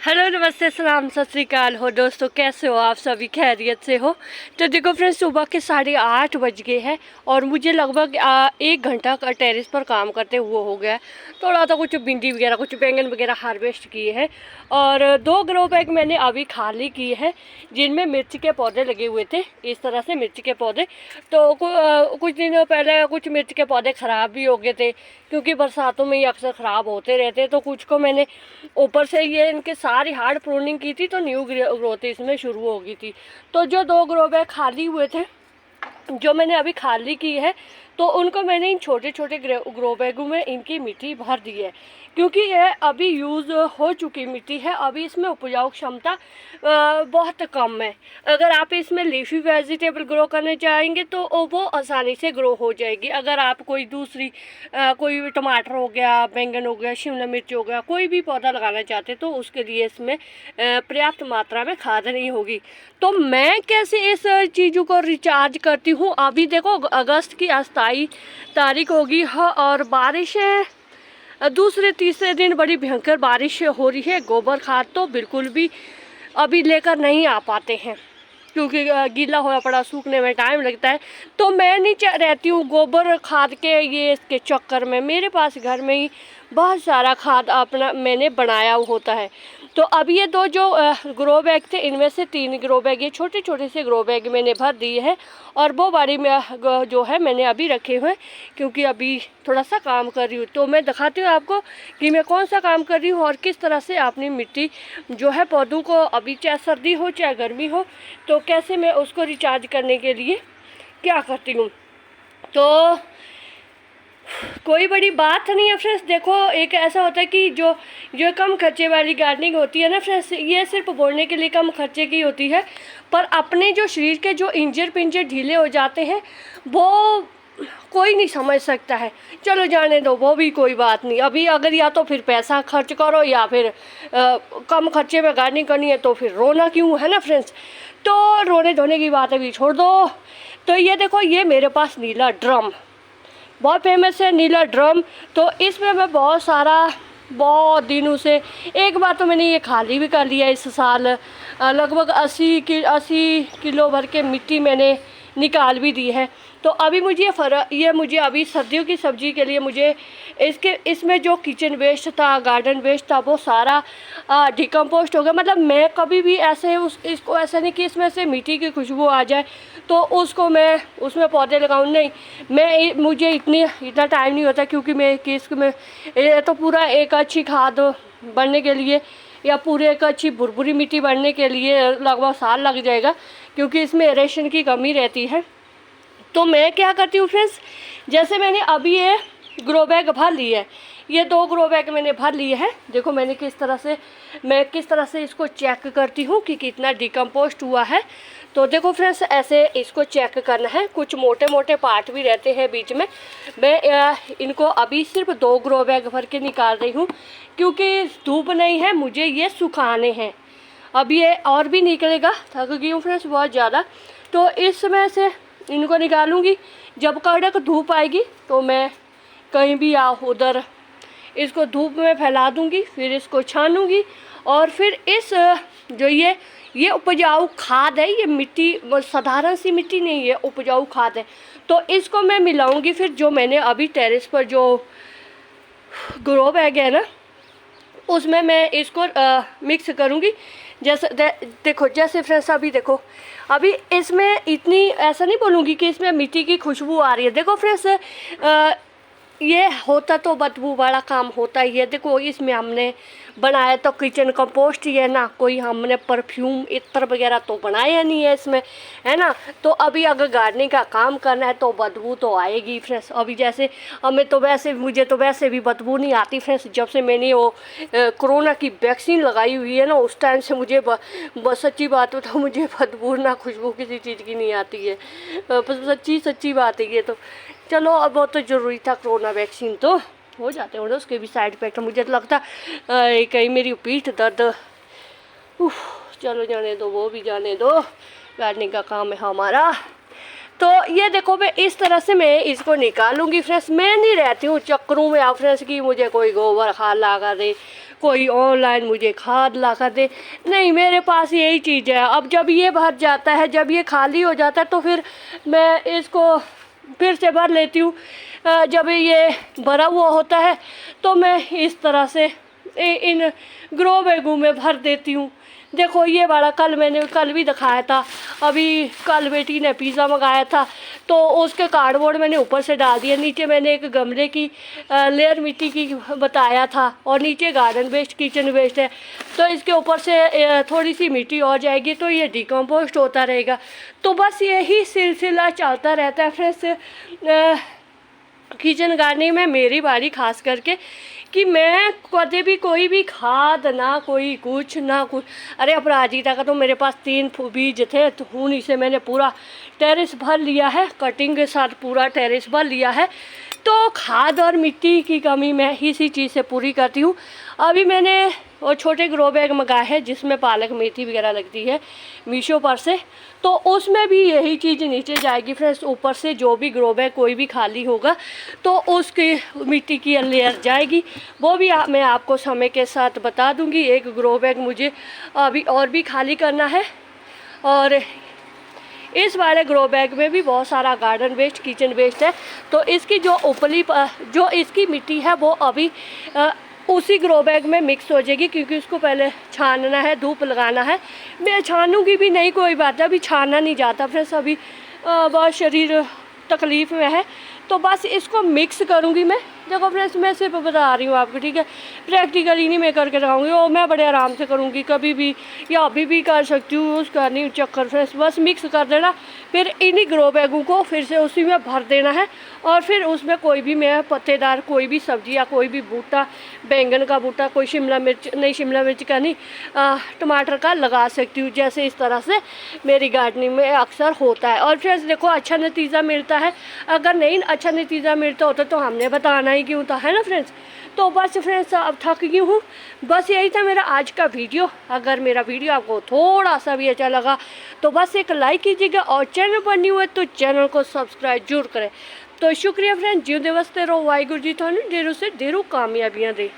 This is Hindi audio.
हेलो नमस्ते सलाम सत श्री अकाल हो दोस्तों, कैसे हो आप सभी? खैरियत से हो? तो देखो फ्रेंड्स, सुबह के 8:30 बज गए हैं और मुझे लगभग 1 घंटा का टेरेस पर काम करते हुए हो गया। थोड़ा सा कुछ भिंडी वगैरह कुछ बैंगन वगैरह हार्वेस्ट किए हैं और 2 ग्रो बैग मैंने अभी खाली किए हैं जिनमें मिर्च के पौधे लगे हुए थे। इस तरह से मिर्च के पौधे तो कुछ दिनों पहले कुछ मिर्च के पौधे ख़राब भी हो गए थे क्योंकि बरसातों में ये अक्सर ख़राब होते रहते हैं। तो कुछ को मैंने ऊपर से ये इनके सारी हार्ड प्रूनिंग की थी तो न्यू ग्रोथ इसमें शुरू हो गई थी। तो जो 2 ग्रो बैग खाली हुए थे जो मैंने अभी खाली की है तो उनको मैंने इन छोटे छोटे ग्रो बैगों में इनकी मिट्टी भर दी है क्योंकि यह अभी यूज़ हो चुकी मिट्टी है। अभी इसमें उपजाऊ क्षमता बहुत कम है। अगर आप इसमें लीफी वेजिटेबल ग्रो करना चाहेंगे तो वो आसानी से ग्रो हो जाएगी। अगर आप कोई दूसरी कोई टमाटर हो गया, बैंगन हो गया, शिमला मिर्च हो गया, कोई भी पौधा लगाना चाहते तो उसके लिए इसमें पर्याप्त मात्रा में खाद नहीं होगी। तो मैं कैसे इस चीज़ों को रिचार्ज करती हूँ, अभी देखो अगस्त की 27 तारीख होगी और बारिश दूसरे तीसरे दिन बड़ी भयंकर बारिश हो रही है। गोबर खाद तो बिल्कुल भी अभी लेकर नहीं आ पाते हैं क्योंकि गीला होया पड़ा, सूखने में टाइम लगता है। तो मैं नहीं रहती हूँ गोबर खाद के इसके चक्कर में। मेरे पास घर में ही बहुत सारा खाद अपना मैंने बनाया होता है। तो अब ये 2 जो ग्रो बैग थे इनमें से 3 ग्रो बैग ये छोटे छोटे से ग्रो बैग मैंने भर दिए हैं और वो बड़ी में जो है मैंने अभी रखे हुए हैं क्योंकि अभी थोड़ा सा काम कर रही हूँ। तो मैं दिखाती हूँ आपको कि मैं कौन सा काम कर रही हूँ और किस तरह से अपनी मिट्टी जो है पौधों को अभी चाहे सर्दी हो चाहे गर्मी हो तो कैसे मैं उसको रिचार्ज करने के लिए क्या करती हूँ। तो कोई बड़ी बात नहीं है फ्रेंड्स। देखो एक ऐसा होता है कि जो कम खर्चे वाली गार्डनिंग होती है ना फ्रेंड्स, ये सिर्फ बोलने के लिए कम खर्चे की होती है पर अपने जो शरीर के जो इंजर पिंजर ढीले हो जाते हैं वो कोई नहीं समझ सकता है। चलो जाने दो, वो भी कोई बात नहीं। अभी अगर या तो फिर पैसा खर्च करो या फिर कम खर्चे में गार्डनिंग करनी है तो फिर रोना क्यों, है ना फ्रेंड्स। तो रोने धोने की बात अभी छोड़ दो। तो ये देखो ये मेरे पास नीला ड्रम बहुत फेमस है, नीला ड्रम। तो इसमें मैं बहुत दिनों से एक बार तो मैंने ये खाली भी कर लिया इस साल। लगभग 80 किलो भर के मिट्टी मैंने निकाल भी दी है। तो अभी मुझे ये मुझे अभी सर्दियों की सब्ज़ी के लिए मुझे इसमें जो किचन वेस्ट था, गार्डन वेस्ट था, वो सारा डिकम्पोस्ट हो गया। मतलब मैं कभी भी इसको ऐसा नहीं कि इसमें से मिट्टी की खुशबू आ जाए तो उसको मैं उसमें पौधे लगाऊं, नहीं। मुझे इतना टाइम नहीं होता क्योंकि मैं ये तो पूरा एक अच्छी खाद बनने के लिए या पूरे एक अच्छी भुरभुरी मिट्टी बनने के लिए लगभग साल लग जाएगा क्योंकि इसमें एरेशन की कमी रहती है। तो मैं क्या करती हूँ फ्रेंड्स, जैसे मैंने अभी ये ग्रो बैग भर ली है, ये 2 ग्रो बैग मैंने भर लिए हैं। देखो मैं किस तरह से इसको चेक करती हूँ कि कितना डिकम्पोस्ट हुआ है। तो देखो फ्रेंड्स ऐसे इसको चेक करना है। कुछ मोटे मोटे पार्ट भी रहते हैं बीच में। मैं इनको अभी सिर्फ 2 ग्रो बैग भर के निकाल रही हूँ क्योंकि धूप नहीं है, मुझे ये सुखाने हैं। अभी ये और भी निकलेगा, थक गई हूँ फ्रेंड्स बहुत ज़्यादा। तो इसमें से इनको निकालूंगी। जब कड़क धूप आएगी तो मैं कहीं भी उधर इसको धूप में फैला दूंगी, फिर इसको छानूंगी और फिर इस जो ये उपजाऊ खाद है, ये मिट्टी साधारण सी मिट्टी नहीं है, उपजाऊ खाद है। तो इसको मैं मिलाऊंगी फिर जो मैंने अभी टेरेस पर जो ग्रो बैग है ना उसमें मैं इसको मिक्स करूंगी। जैसे देखो जैसे फ्रेंड्स अभी देखो अभी इसमें इतनी ऐसा नहीं बोलूँगी कि इसमें मिट्टी की खुशबू आ रही है। देखो फ्रेंड्स ये होता तो बदबू वाला काम होता ही है। देखो इसमें हमने बनाया तो किचन कंपोस्ट ही है ना, कोई हमने परफ्यूम इत्र वगैरह तो बनाया नहीं है इसमें, है ना। तो अभी अगर गार्डनिंग का काम करना है तो बदबू तो आएगी फ्रेंड्स। अभी जैसे मुझे तो वैसे भी बदबू नहीं आती फ्रेंड्स। जब से मैंने वो कोरोना की वैक्सीन लगाई हुई है ना उस टाइम से मुझे सच्ची बात बताऊँ मुझे बदबू ना खुशबू किसी चीज़ की नहीं आती है। सच्ची बात है ये तो। चलो अब वो तो ज़रूरी था, कोरोना वैक्सीन तो हो जाते हैं उसके भी साइड इफेक्ट। मुझे तो लगता कहीं मेरी पीठ दर्द चलो जाने दो, वो भी जाने दो, गार्डनिंग का काम है हमारा। तो ये देखो मैं इस तरह से मैं इसको निकालूंगी फ्रेंड्स। मैं नहीं रहती हूँ चक्करों में फ्रेंड्स कि मुझे कोई गोबर खाद लगा दे, कोई ऑनलाइन मुझे खाद ला कर दे, नहीं मेरे पास यही चीज़ है। अब जब ये भर जाता है, जब ये खाली हो जाता है तो फिर मैं इसको फिर से भर लेती हूँ। जब ये भरा हुआ होता है तो मैं इस तरह से इन ग्रो बैगों में भर देती हूँ। देखो ये वाला मैंने कल भी दिखाया था, अभी कल बेटी ने पिज़्ज़ा मंगाया था तो उसके कार्डबोर्ड मैंने ऊपर से डाल दिया, नीचे मैंने एक गमले की लेयर मिट्टी की बताया था और नीचे गार्डन वेस्ट किचन वेस्ट है, तो इसके ऊपर से थोड़ी सी मिट्टी और जाएगी तो ये डिकम्पोस्ट होता रहेगा। तो बस यही सिलसिला चलता रहता है फ्रेंड्स किचन गार्डनिंग में, मेरी बारी खास करके कि मैं कभी भी कोई भी खाद ना कोई कुछ ना कुछ। अरे अपराजिता का तो मेरे पास 3 बीज थे तो उन्हीं से मैंने पूरा टेरेस भर लिया है, कटिंग के साथ पूरा टेरेस भर लिया है। तो खाद और मिट्टी की कमी मैं इसी चीज़ से पूरी करती हूँ। अभी मैंने वो छोटे ग्रो बैग मंगाए हैं जिसमें पालक मेथी वगैरह लगती है मीशो पर से, तो उसमें भी यही चीज़ नीचे जाएगी फ्रेंड्स। ऊपर से जो भी ग्रो बैग कोई भी खाली होगा तो उसकी मिट्टी की लेयर जाएगी, वो भी मैं आपको समय के साथ बता दूंगी। एक ग्रो बैग मुझे अभी और भी खाली करना है और इस वाले ग्रो बैग में भी बहुत सारा गार्डन वेस्ट किचन वेस्ट है, तो इसकी जो ऊपरी जो इसकी मिट्टी है वो अभी उसी ग्रो बैग में मिक्स हो जाएगी, क्योंकि उसको पहले छानना है, धूप लगाना है। मैं छानूंगी भी नहीं, कोई बात है, अभी छाना नहीं जाता फ्रेंड्स, अभी बहुत शरीर तकलीफ़ में है, तो बस इसको मिक्स करूंगी मैं। देखो फ्रेंड्स मैं सिर्फ बता रही हूँ आपको, ठीक है, प्रैक्टिकली नहीं मैं करके दिखाऊंगी, वो मैं बड़े आराम से करूँगी, कभी भी या अभी भी कर सकती हूँ, उसका नहीं चक्कर फ्रेंड्स। बस मिक्स कर देना, फिर इन्हीं ग्रो बैगों को फिर से उसी में भर देना है और फिर उसमें कोई भी मैं पत्तेदार कोई भी सब्जी या कोई भी बूटा, बैंगन का बूटा, कोई शिमला मिर्च नहीं, शिमला मिर्च का नहीं, टमाटर का लगा सकती हूँ, जैसे इस तरह से मेरी गार्डनिंग में अक्सर होता है। और फ्रेंड्स देखो अच्छा नतीजा मिलता है, अगर नहीं अच्छा नतीजा मिलता होता तो हमने बताना ही क्यों था, है ना फ्रेंड्स। तो बस फ्रेंड्स अब थक गई हूँ, बस यही था मेरा आज का वीडियो। अगर मेरा वीडियो आपको थोड़ा सा भी अच्छा लगा तो बस एक लाइक कीजिएगा और चैनल पर न्यू है तो चैनल को सब्सक्राइब जरूर करें। तो शुक्रिया फ्रेंड्स, जिंदे वसते रहो, वाहिगुरू जी थानू ढेरों से ढेरों कामयाबियां दे।